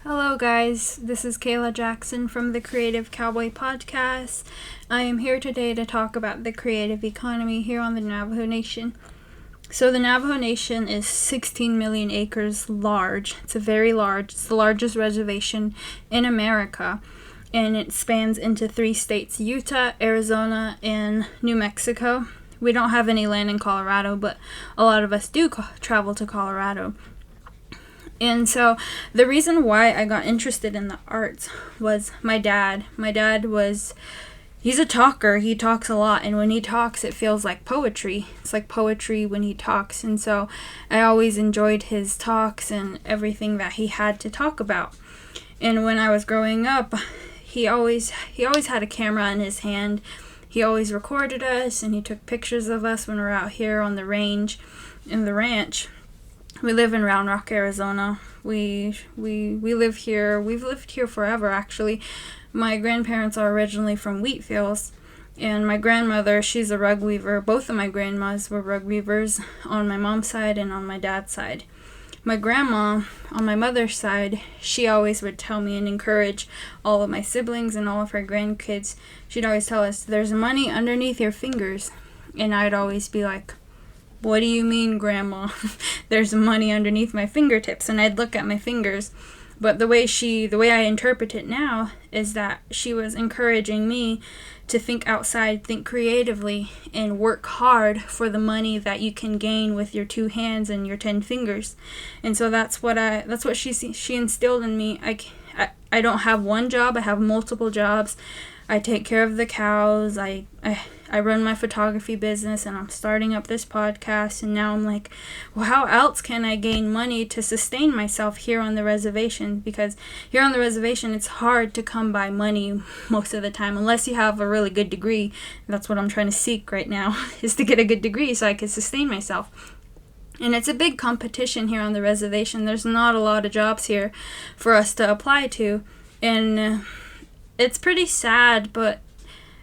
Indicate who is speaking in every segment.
Speaker 1: Hello guys, this is Kayla Jackson from the Cowboy Podcast. I am here today to talk about the creative economy here on the Navajo Nation. So the Navajo Nation is 16 million acres large. It's the largest reservation in America, and it spans into 3 states, Utah, Arizona, and New Mexico. We don't have any land in Colorado, but a lot of us do travel to Colorado. And so the reason why I got interested in the arts was my dad. He's a talker. He talks a lot. And when he talks, it feels like poetry. It's like poetry when he talks. And so I always enjoyed his talks and everything that he had to talk about. And when I was growing up, he always had a camera in his hand. He always recorded us, and he took pictures of us when we're out here on the range, in the ranch. We live in Round Rock, Arizona. We live here. We've lived here forever, actually. My grandparents are originally from wheat fields, and my grandmother, she's a rug weaver. Both of my grandmas were rug weavers on my mom's side and on my dad's side. My grandma, on my mother's side, she always would tell me and encourage all of my siblings and all of her grandkids. She'd always tell us, "There's money underneath your fingers." And I'd always be like, "What do you mean, Grandma?" "There's money underneath my fingertips." And I'd look at my fingers. But the way I interpret it now is that she was encouraging me to think outside, think creatively, and work hard for the money that you can gain with your 2 hands and your 10 fingers. And so that's what she instilled in me. I don't have one job. I have multiple jobs. I take care of the cows. I run my photography business, and I'm starting up this podcast. And now I'm like, well, how else can I gain money to sustain myself here on the reservation? Because here on the reservation, it's hard to come by money most of the time, unless you have a really good degree. That's what I'm trying to seek right now, is to get a good degree so I can sustain myself. And it's a big competition here on the reservation. There's not a lot of jobs here for us to apply to. And it's pretty sad, but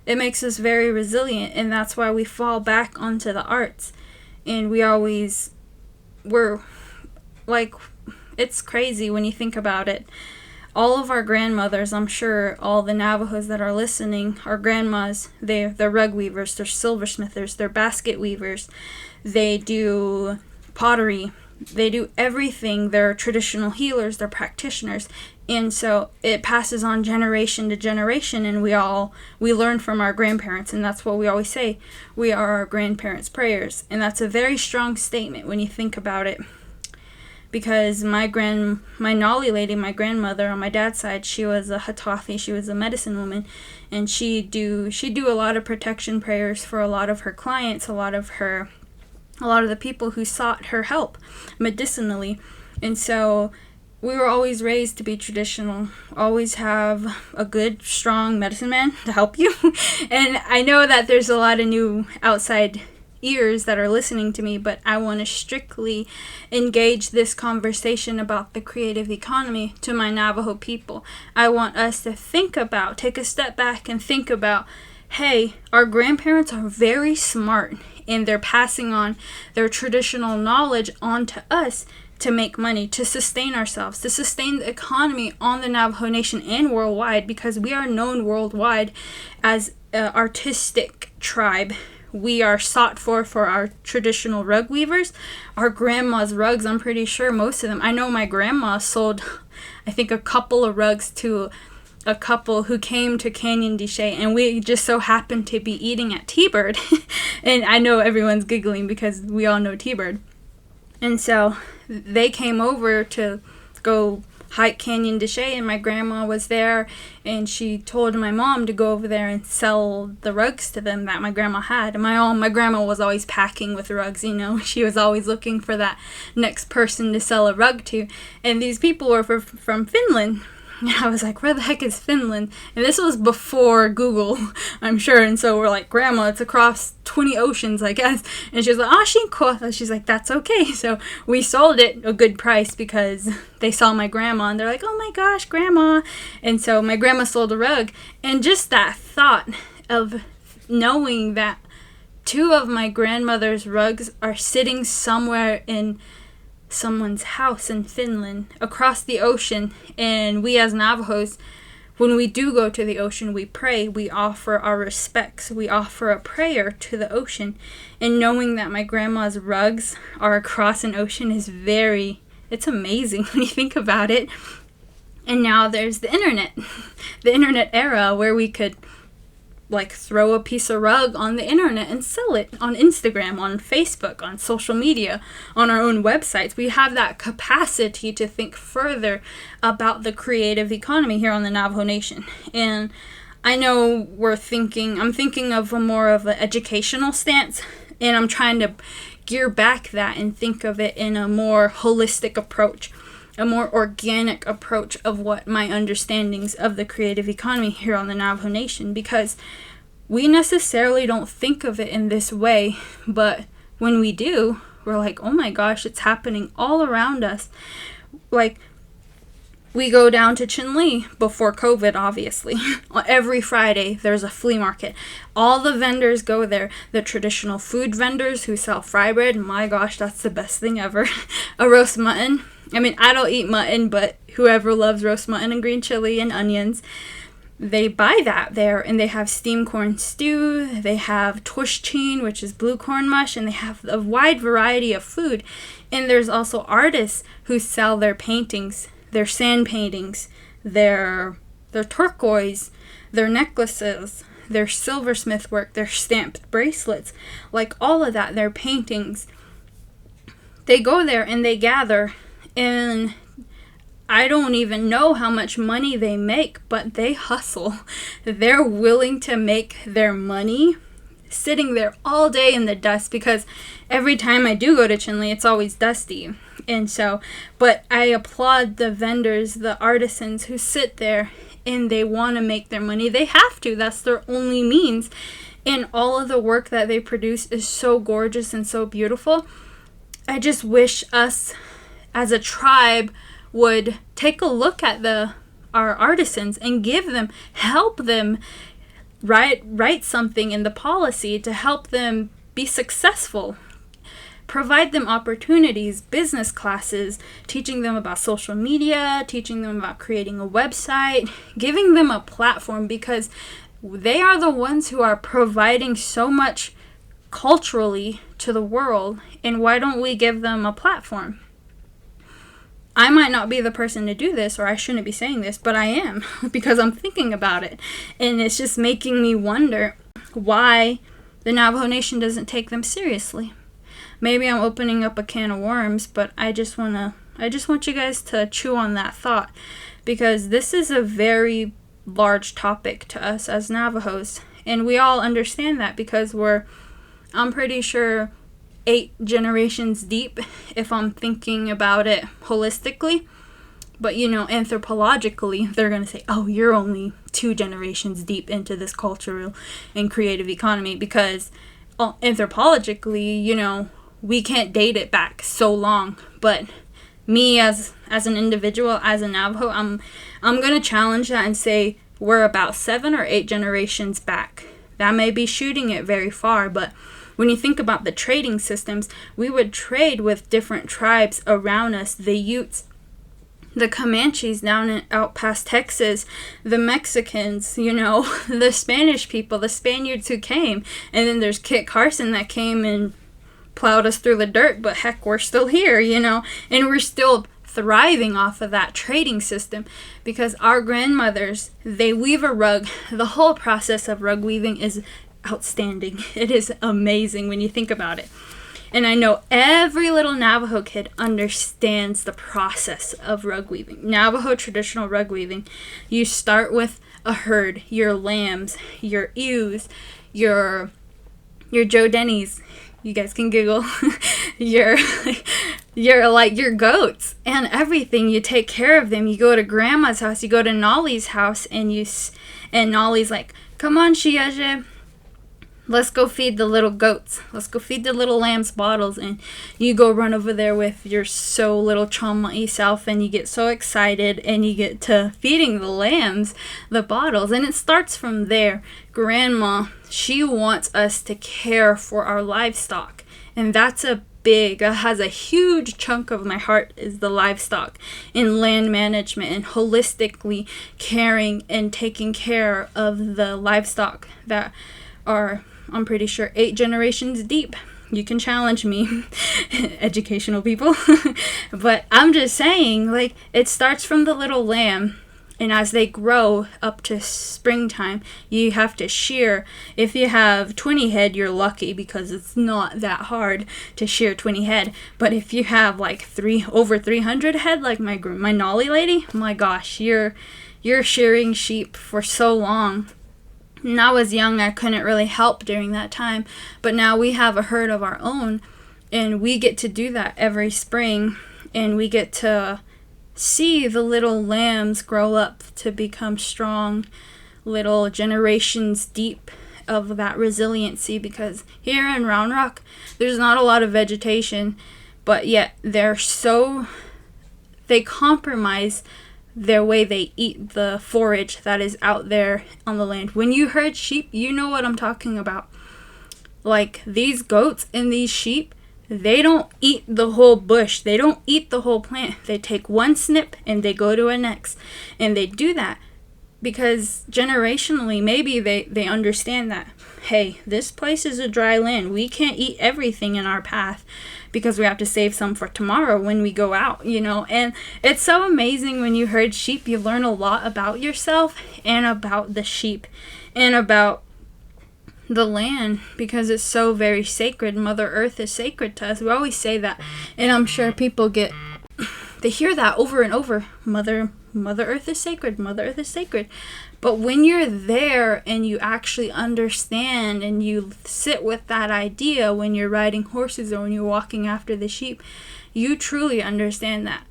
Speaker 1: it makes us very resilient, and that's why we fall back onto the arts. And we're like, it's crazy when you think about it. All of our grandmothers, I'm sure all the Navajos that are listening, our grandmas, they're rug weavers, they're silversmithers, they're basket weavers, they do pottery, they do everything. They're traditional healers, they're practitioners. And so it passes on generation to generation, and we learn from our grandparents, and that's what we always say. We are our grandparents' prayers. And that's a very strong statement when you think about it. Because my Nolly lady, my grandmother on my dad's side, she was a Hatafi, she was a medicine woman, and she'd do a lot of protection prayers for a lot of her clients, a lot of the people who sought her help medicinally. And so we were always raised to be traditional, always have a good, strong medicine man to help you. And I know that there's a lot of new outside ears that are listening to me, but I want to strictly engage this conversation about the creative economy to my Navajo people. I want us to take a step back and think about, hey, our grandparents are very smart, and they're passing on their traditional knowledge onto us to make money, to sustain ourselves, to sustain the economy on the Navajo Nation and worldwide, because we are known worldwide as an artistic tribe. We are sought for our traditional rug weavers. Our grandma's rugs, I'm pretty sure most of them. I know my grandma sold, I think, a couple of rugs to a couple who came to Canyon de Chelly, and we just so happened to be eating at T-Bird. And I know everyone's giggling because we all know T-Bird. And so they came over to go hike Canyon de Chelly, and my grandma was there, and she told my mom to go over there and sell the rugs to them that my grandma had. And my grandma was always packing with rugs, She was always looking for that next person to sell a rug to. And these people were from Finland. And I was like, where the heck is Finland? And this was before Google, I'm sure. And so we're like, Grandma, it's across 20 oceans, I guess. And she was like, shinko. She's like, that's okay. So we sold it a good price because they saw my grandma, and they're like, oh my gosh, Grandma. And so my grandma sold a rug. And just that thought of knowing that 2 of my grandmother's rugs are sitting somewhere in someone's house in Finland, across the ocean. And we as Navajos, when we do go to the ocean, we pray, we offer our respects, we offer a prayer to the ocean. And knowing that my grandma's rugs are across an ocean is it's amazing when you think about it. And now there's the internet era, where we could throw a piece of rug on the internet and sell it on Instagram, on Facebook, on social media, on our own websites. We have that capacity to think further about the creative economy here on the Navajo Nation. And I know I'm thinking of more of an educational stance, and I'm trying to gear back that and think of it in a more holistic approach, a more organic approach of what my understandings of the creative economy here on the Navajo Nation, because we necessarily don't think of it in this way, but when we do, we're like, oh my gosh, it's happening all around us. We go down to Chinle before COVID, obviously. Every Friday, there's a flea market. All the vendors go there. The traditional food vendors who sell fry bread, my gosh, that's the best thing ever. A roast mutton. I mean, I don't eat mutton, but whoever loves roast mutton and green chili and onions, they buy that there. And they have steamed corn stew. They have tushchin, which is blue corn mush. And they have a wide variety of food. And there's also artists who sell their paintings, their sand paintings, their turquoise, their necklaces, their silversmith work, their stamped bracelets, all of that, their paintings. They go there and they gather, and I don't even know how much money they make, but they hustle. They're willing to make their money sitting there all day in the dust, because every time I do go to Chinle, it's always dusty. And so, but I applaud the vendors, the artisans who sit there and they want to make their money. They have to. That's their only means. And all of the work that they produce is so gorgeous and so beautiful. I just wish us as a tribe would take a look at our artisans and help them write something in the policy to help them be successful. Provide them opportunities, business classes, teaching them about social media, teaching them about creating a website, giving them a platform, because they are the ones who are providing so much culturally to the world. And why don't we give them a platform? I might not be the person to do this, or I shouldn't be saying this, but I am, because I'm thinking about it. And it's just making me wonder why the Navajo Nation doesn't take them seriously. Maybe I'm opening up a can of worms, but I just want you guys to chew on that thought, because this is a very large topic to us as Navajos, and we all understand that because I'm pretty sure 8 generations deep, if I'm thinking about it holistically. But anthropologically, they're going to say, oh, you're only 2 generations deep into this cultural and creative economy, because anthropologically, we can't date it back so long. But me as an individual, as a Navajo, I'm going to challenge that and say we're about 7 or 8 generations back. That may be shooting it very far, but when you think about the trading systems, we would trade with different tribes around us, the Utes, the Comanches out past Texas, the Mexicans, the Spanish people, the Spaniards who came. And then there's Kit Carson that came and plowed us through the dirt, but heck, we're still here, and we're still thriving off of that trading system, because our grandmothers, they weave a rug. The whole process of rug weaving is outstanding. It is amazing when you think about it. And I know every little Navajo kid understands the process of rug weaving. Navajo traditional rug weaving. You start with a herd, your lambs, your ewes, your Joe Denny's. You guys can Google. your goats and everything. You take care of them. You go to grandma's house. You go to Nolly's house, and Nolly's like, come on, Shiaje. Let's go feed the little goats. Let's go feed the little lambs bottles. And you go run over there with your so little chama'i self, and you get so excited, and you get to feeding the lambs the bottles. And it starts from there. Grandma, she wants us to care for our livestock. And that's a big, that has a huge chunk of my heart is the livestock and land management and holistically caring and taking care of the livestock that are, I'm pretty sure, 8 generations deep. You can challenge me, educational people. But I'm just saying, like, it starts from the little lamb. And as they grow up to springtime, you have to shear. If you have 20 head, you're lucky because it's not that hard to shear 20 head. But if you have like over 300 head, like my Nolly lady, my gosh, you're shearing sheep for so long. When I was young, I couldn't really help during that time. But now we have a herd of our own, and we get to do that every spring, and we get to see the little lambs grow up to become strong, little generations deep of that resiliency, because here in Round Rock, there's not a lot of vegetation, but yet they compromise their way they eat the forage that is out there on the land. When you herd sheep, you know what I'm talking about. Like, these goats and these sheep, they don't eat the whole bush. They don't eat the whole plant. They take one snip and they go to a next. And they do that because generationally, maybe they understand that, hey, this place is a dry land. We can't eat everything in our path because we have to save some for tomorrow when we go out, you know. And it's so amazing when you herd sheep. You learn a lot about yourself and about the sheep and about the land, because it's so very sacred. Mother Earth is sacred to us. We always say that, and I'm sure people they hear that over and over. Mother Earth is sacred. Mother Earth is sacred. But when you're there and you actually understand and you sit with that idea when you're riding horses or when you're walking after the sheep, you truly understand that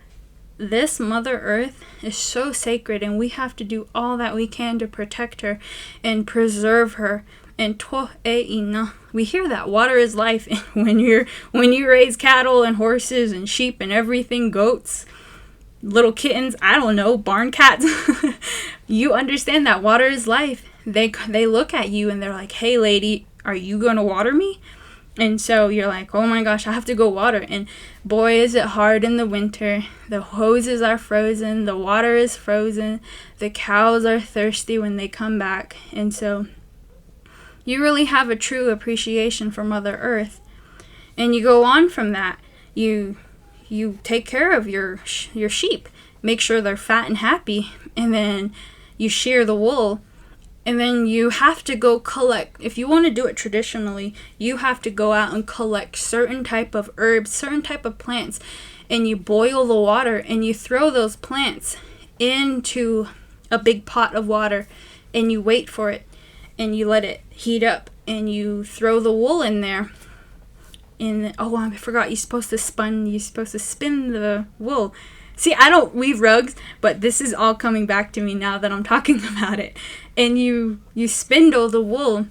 Speaker 1: this Mother Earth is so sacred, and we have to do all that we can to protect her and preserve her. And we hear that water is life. And when you raise cattle and horses and sheep and everything, goats, little kittens, I don't know, barn cats, you understand that water is life. They look at you and they're like, hey lady, are you gonna water me? And so you're like, oh my gosh, I have to go water. And boy, is it hard in the winter. The hoses are frozen, the water is frozen, the cows are thirsty when they come back. And so you really have a true appreciation for Mother Earth. And you go on from that. You take care of your sheep. Make sure they're fat and happy. And then you shear the wool. And then you have to go collect. If you want to do it traditionally, you have to go out and collect certain type of herbs, certain type of plants. And you boil the water and you throw those plants into a big pot of water. And you wait for it. And you let it heat up, and you throw the wool in there. And I forgot, you're supposed to spin the wool. See, I don't weave rugs, but this is all coming back to me now that I'm talking about it. And you spindle the wool,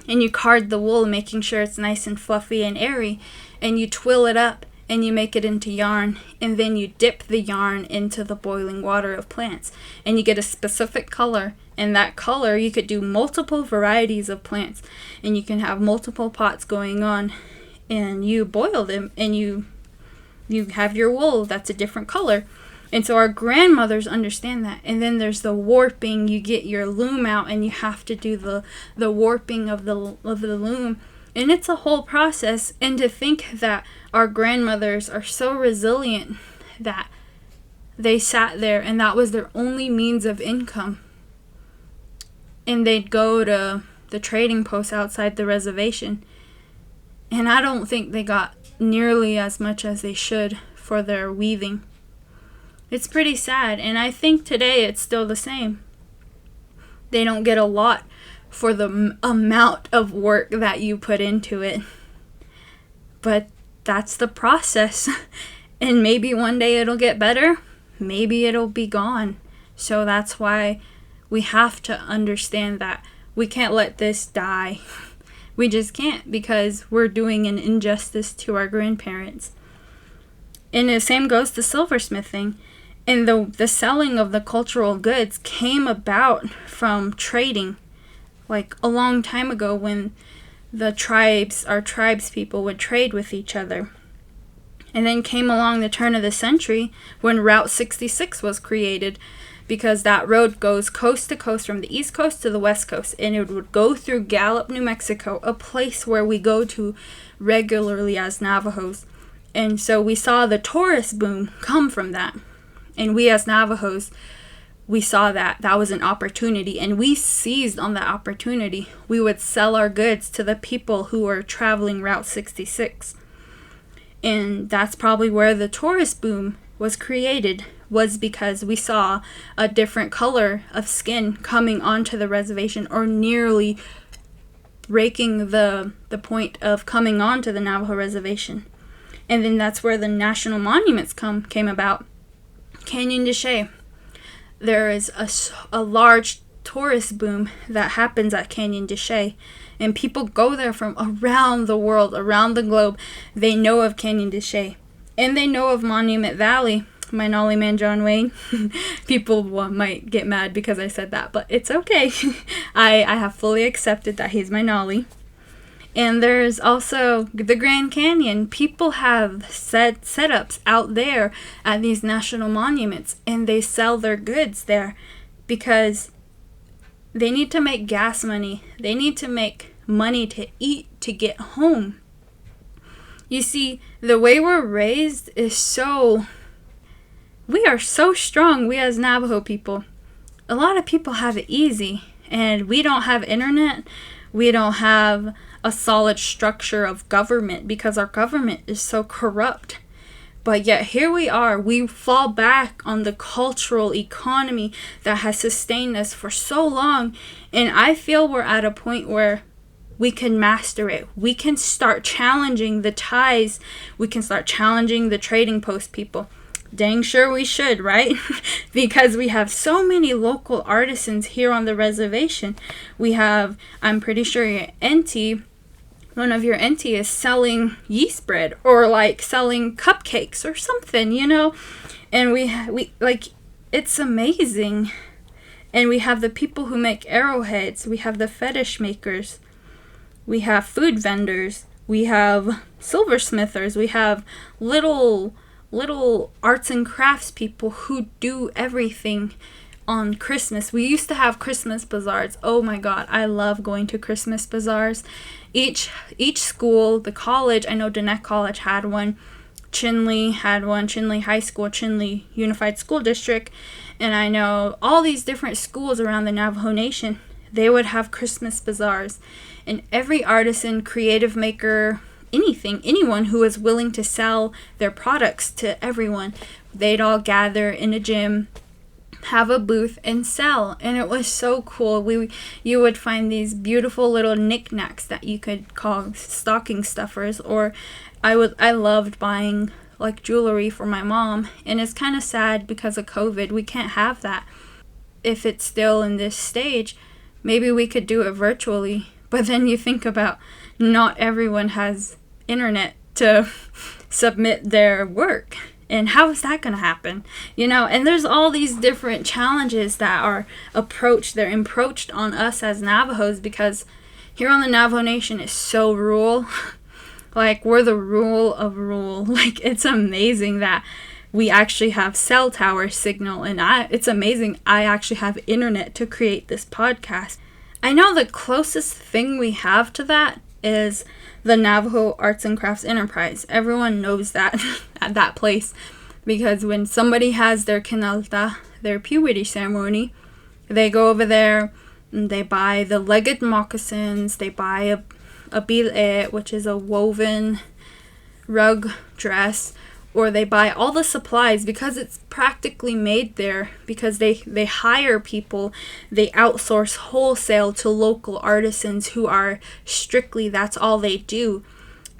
Speaker 1: and you card the wool, making sure it's nice and fluffy and airy, and you twill it up, and you make it into yarn, and then you dip the yarn into the boiling water of plants, and you get a specific color. And that color, you could do multiple varieties of plants, and you can have multiple pots going on, and you boil them, and you have your wool that's a different color. And so our grandmothers understand that. And then there's the warping. You get your loom out, and you have to do the warping of the loom. And it's a whole process. And to think that our grandmothers are so resilient that they sat there, and that was their only means of income. And they'd go to the trading post outside the reservation. And I don't think they got nearly as much as they should for their weaving. It's pretty sad. And I think today it's still the same. They don't get a lot for the amount of work that you put into it. But that's the process. And maybe one day it'll get better. Maybe it'll be gone. So that's why we have to understand that we can't let this die. We just can't, because we're doing an injustice to our grandparents. And the same goes to silversmithing. And the selling of the cultural goods came about from trading. Like a long time ago when our tribes people would trade with each other. And then came along the turn of the century when Route 66 was created, because that road goes coast to coast from the East Coast to the West Coast, and it would go through Gallup, New Mexico, a place where we go to regularly as Navajos. And so we saw the tourist boom come from that. And we as Navajos, we saw that was an opportunity, and we seized on that opportunity. We would sell our goods to the people who were traveling Route 66. And that's probably where the tourist boom was created, was because we saw a different color of skin coming onto the reservation, or nearly breaking the point of coming onto the Navajo reservation. And then that's where the national monuments came about. Canyon de Chelly. There is a large tourist boom that happens at Canyon de Chelly, and people go there from around the world, around the globe. They know of Canyon de Chelly, and they know of Monument Valley. My Nolly man John Wayne. People might get mad because I said that, but it's okay. I have fully accepted that he's my Nolly. And there's also the Grand Canyon. People have setups out there at these national monuments, and they sell their goods there because they need to make gas money. They need to make money to eat to get home. You see, the way we're raised is we are so strong, we as Navajo people. A lot of people have it easy, and we don't have internet. We don't have a solid structure of government because our government is so corrupt. But yet here we are. We fall back on the cultural economy that has sustained us for so long. And I feel we're at a point where we can master it. We can start challenging the ties. We can start challenging the trading post people. Dang sure we should, right? Because we have so many local artisans here on the reservation. We have, I'm pretty sure your auntie, one of your auntie is selling yeast bread, or like selling cupcakes or something, And we like, it's amazing. And we have the people who make arrowheads. We have the fetish makers. We have food vendors. We have silversmithers. We have little arts and crafts people who do everything on Christmas. We used to have Christmas bazaars. Oh my God, I love going to Christmas bazaars. Each school, the college, I know Dannett College had one. Chinle had one. Chinle High School, Chinle Unified School District. And I know all these different schools around the Navajo Nation, they would have Christmas bazaars. And every artisan, creative maker, anyone who was willing to sell their products to everyone, they'd all gather in a gym, have a booth, and sell. And it was so cool. You would find these beautiful little knickknacks that you could call stocking stuffers, or I loved buying like jewelry for my mom. And it's kind of sad because of COVID, we can't have that. If it's still in this stage, maybe we could do it virtually. But then you think about, not everyone has internet to submit their work. And how is that going to happen? And there's all these different challenges that are they're approached on us as Navajos, because here on the Navajo Nation is so rural. Like, we're the rule of rural. Like, it's amazing that we actually have cell tower signal, and it's amazing I actually have internet to create this podcast. I know the closest thing we have to that is the Navajo Arts and Crafts Enterprise. Everyone knows that at that place, because when somebody has their kinalta, their puberty ceremony, they go over there and they buy the legged moccasins, they buy a bile, which is a woven rug dress, or they buy all the supplies because it's practically made there, because they hire people, they outsource wholesale to local artisans who are strictly, that's all they do.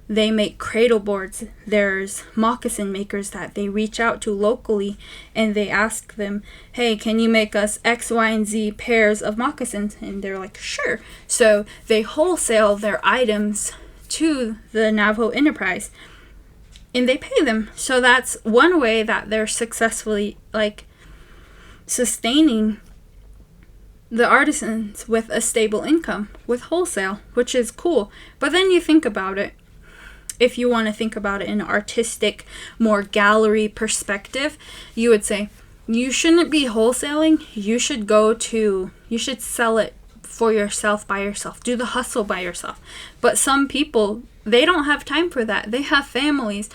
Speaker 1: They make cradle boards. There's moccasin makers that they reach out to locally, and they ask them, hey, can you make us X, Y, and Z pairs of moccasins? And they're like, sure. So they wholesale their items to the Navajo Enterprise, and they pay them. So that's one way that they're successfully sustaining the artisans with a stable income with wholesale, which is cool. But then you think about it, if you want to think about it in an artistic, more gallery perspective, you would say, you shouldn't be wholesaling. You should sell it for yourself, by yourself. Do the hustle by yourself. But some people, they don't have time for that. They have families.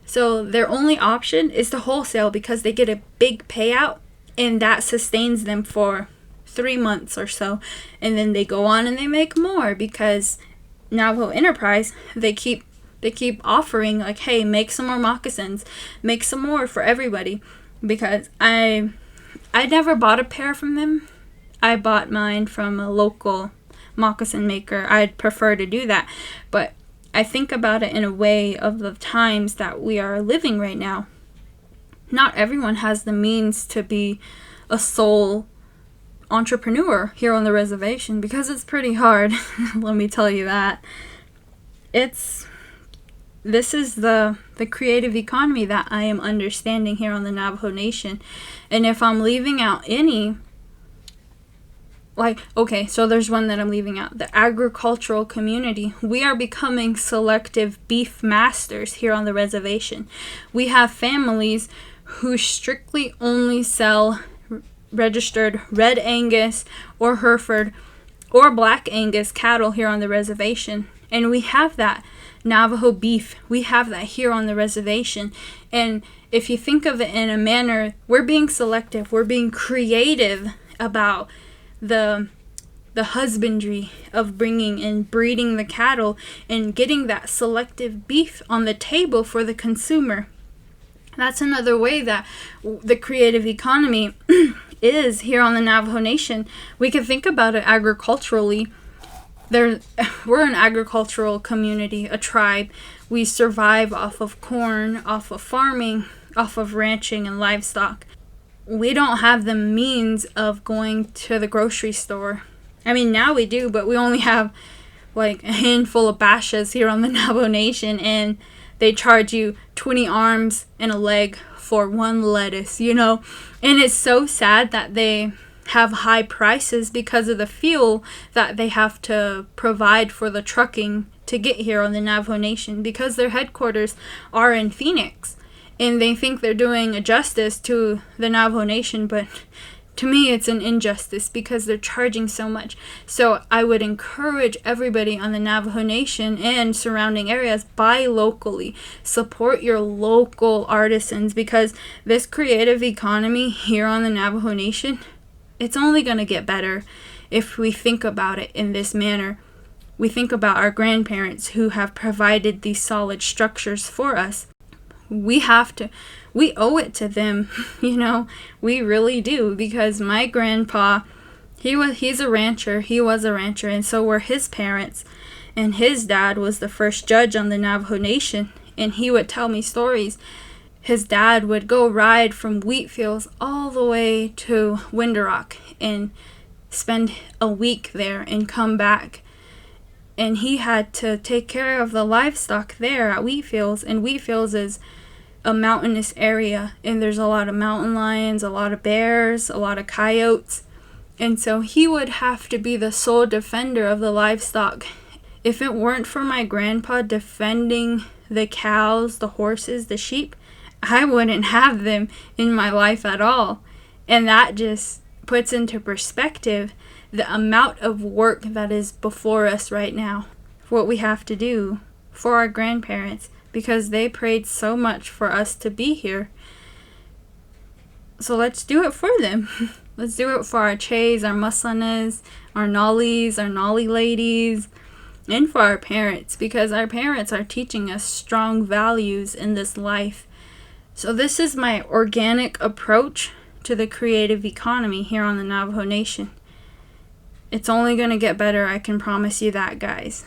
Speaker 1: So their only option is to wholesale because they get a big payout and that sustains them for 3 months or so. And then they go on and they make more because Navajo Enterprise, they keep offering like, hey, make some more moccasins, make some more for everybody. Because I never bought a pair from them. I bought mine from a local moccasin maker. I'd prefer to do that. But I think about it in a way of the times that we are living right now. Not everyone has the means to be a sole entrepreneur here on the reservation because it's pretty hard. Let me tell you that. This is the creative economy that I am understanding here on the Navajo Nation. And if I'm leaving out any, so there's one that I'm leaving out. The agricultural community. We are becoming selective beef masters here on the reservation. We have families who strictly only sell registered Red Angus or Hereford or Black Angus cattle here on the reservation. And we have that Navajo beef. We have that here on the reservation. And if you think of it in a manner, we're being selective. We're being creative about the husbandry of bringing and breeding the cattle and getting that selective beef on the table for the consumer. That's another way that the creative economy is here on the Navajo Nation. We can think about it agriculturally. We're an agricultural community, a tribe. We survive off of corn, off of farming, off of ranching and livestock. We don't have the means of going to the grocery store. I mean, now we do, but we only have like a handful of bashas here on the Navajo Nation, and they charge you 20 arms and a leg for one lettuce, And it's so sad that they have high prices because of the fuel that they have to provide for the trucking to get here on the Navajo Nation, because their headquarters are in Phoenix. And they think they're doing a justice to the Navajo Nation, but to me it's an injustice because they're charging so much. So I would encourage everybody on the Navajo Nation and surrounding areas, buy locally. Support your local artisans, because this creative economy here on the Navajo Nation, it's only going to get better if we think about it in this manner. We think about our grandparents who have provided these solid structures for us. We owe it to them, we really do, because my grandpa, he's a rancher, and so were his parents, and his dad was the first judge on the Navajo Nation, and he would tell me stories. His dad would go ride from wheat fields all the way to Winderock and spend a week there and come back. And he had to take care of the livestock there at Wheatfields. And Wheatfields is a mountainous area. And there's a lot of mountain lions, a lot of bears, a lot of coyotes. And so he would have to be the sole defender of the livestock. If it weren't for my grandpa defending the cows, the horses, the sheep, I wouldn't have them in my life at all. And that just puts into perspective the amount of work that is before us right now, what we have to do for our grandparents, because they prayed so much for us to be here. So let's do it for them. Let's do it for our Chays, our Muslanas, our Nollies, our Nolly ladies, and for our parents, because our parents are teaching us strong values in this life. So this is my organic approach to the creative economy here on the Navajo Nation. It's only going to get better, I can promise you that, guys.